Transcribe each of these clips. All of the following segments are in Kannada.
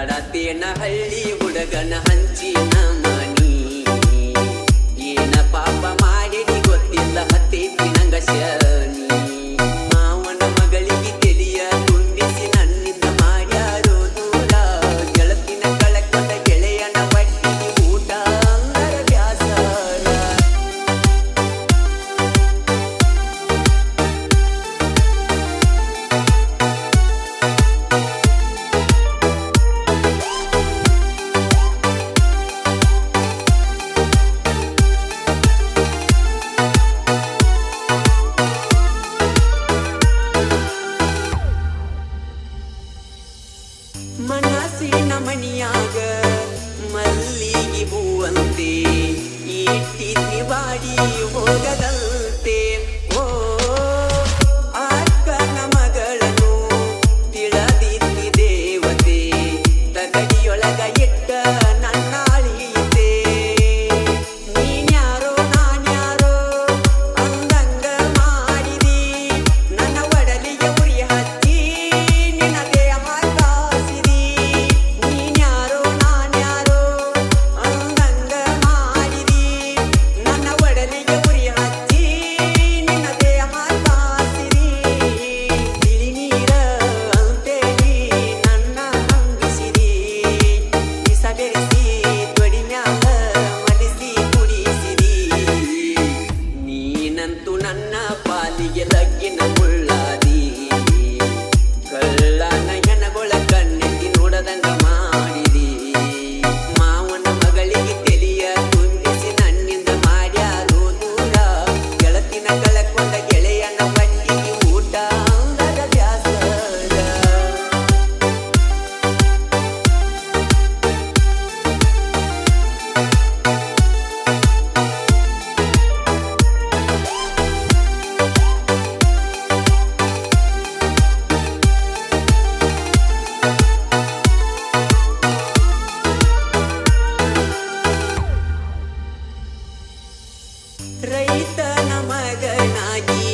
ಕಾಡತೇನ ಹಳ್ಳಿ ಹುಡುಗನ ಹಂಚಿನ ಮನಿ ಏನ ಪಾಪ ಮಾಡಿಡಿ ಗೊತ್ತಿಲ್ಲ ಹತ್ತೈತಿ ನಂಗ ಶನಿ ಮಾವನ ಮಗಳಿಗೆ ತೆಲಿಯ ತುಂಬಿಸಿ ನನ್ನಿಂದ ಮಾಡ್ಯಾರೋ ದೂರ ಗೆಳತಿನ ಕಳಕೊಂಡ ಗೆಳೆಯನ ಬಟ್ಟಿಗೆ ಊಟ ಅಂದರ ಬ್ಯಾಸರ ಮನಸ್ಸಿನ ಮಣಿಯಾಗ ಮಲ್ಲಿಗೆ ಹೂವಂತೆ ಇಟ್ಟಿದ್ದಿ ಬಾಡಿ ಹೋಗದಂತೆ ಓ ಅಕ್ಕನ ಮಗಳನ್ನು ತಿಳದಿದ್ದಿ ದೇವತೆ ತಗಡಿಯೊಳಗ ಇಟ್ಟ ನನ್ನ ಅಳಿಯಿತೆ ನೀನ್ಯಾರೋ ನಾನ್ಯಾರೋ ಅಂದಂಗ ಮಾಡಿದಿ ನನ್ನ ಒಡಲಿಗೆ ಉರಿ ಹಚ್ಚಿ ನಿನ್ನ ದೇಹ ನನ್ನ ಪಾಲಿಗೆ ಲಗ್ಗಿನ ಮುಳ್ಳಾದಿ ಕಳ್ಳನ ಹೆಣಗೊಳ ಕಣ್ಣೆತ್ತಿ ನೋಡದಂಗ ಮಾಡಿದಿ ಮಾವನ ಮಗಳಿಗೆ ತೆಲಿಯ ತುಂಬಿಸಿ ನನ್ನಿಂದ ಮಾಡ್ಯಾರೋ ದೂರ ಗೆಳತಿನ ಕಳಕೊಂಡ ಗೆಳೆಯನ ಬಟ್ಟಿಗೆ ಊಟ ಅಂದರ ಬ್ಯಾಸರ ರೈತನ ಮಗನಾಗಿ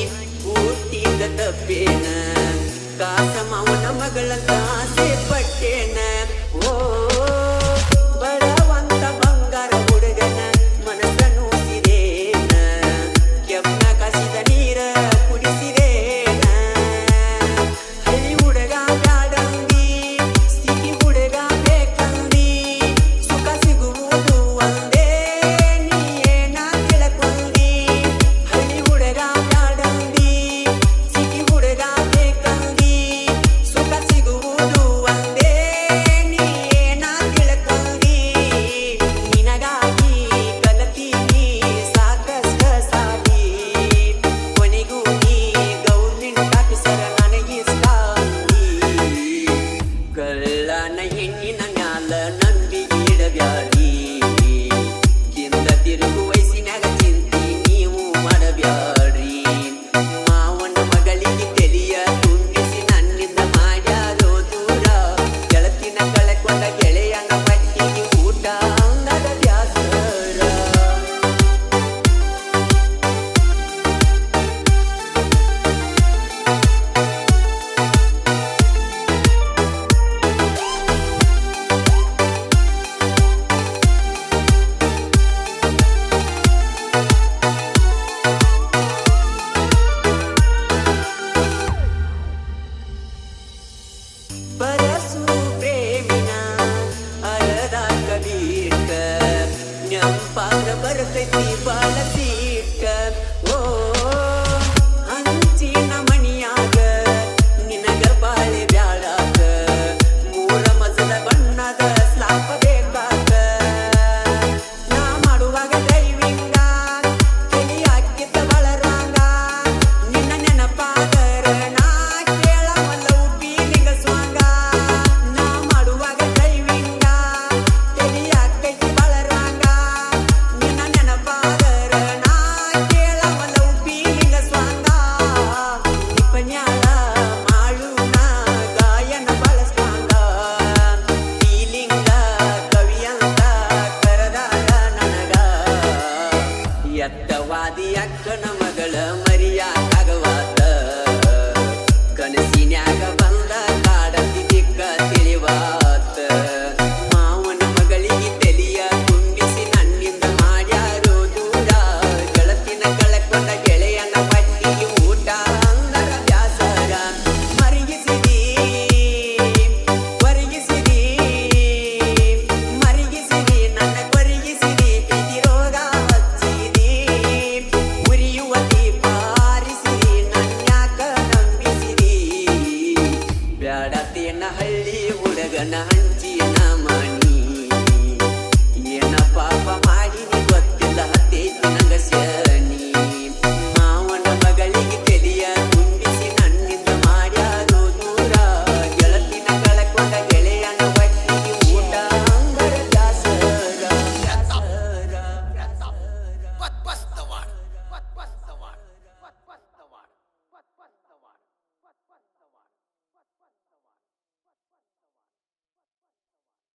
ಹುಟ್ಟಿದ ತಪ್ಪೇನ ಕಾಸ ಮಾವನ ಮಗಳಂತ ಆಸೆ ಪಟ್ಟೇನ ಓ ಬಡವಂತ ಬಂಗಾರ ಹುಡುಗನ ಮನಸ್ಸ ನೋಸಿದೇನ ಕೆಪ್ಪ ಕಸಿದ ನೀರ ಕುಡಿಸಿದೇನ ಹಳ್ಳಿ ಹುಡುಗ ಬ್ಯಾಡಂದಿ ಸಿಟಿ ಹುಡುಗ ಬೇಕಂದಿ ಸುಖ ಸಿಗುವುದು ಒಂದೇ ಕಳ್ಳನ ಹೆಣ್ಣಿನ ಮ್ಯಾಲ ನಂಬಿಕೆ ಇಡಬ್ಯಾಡ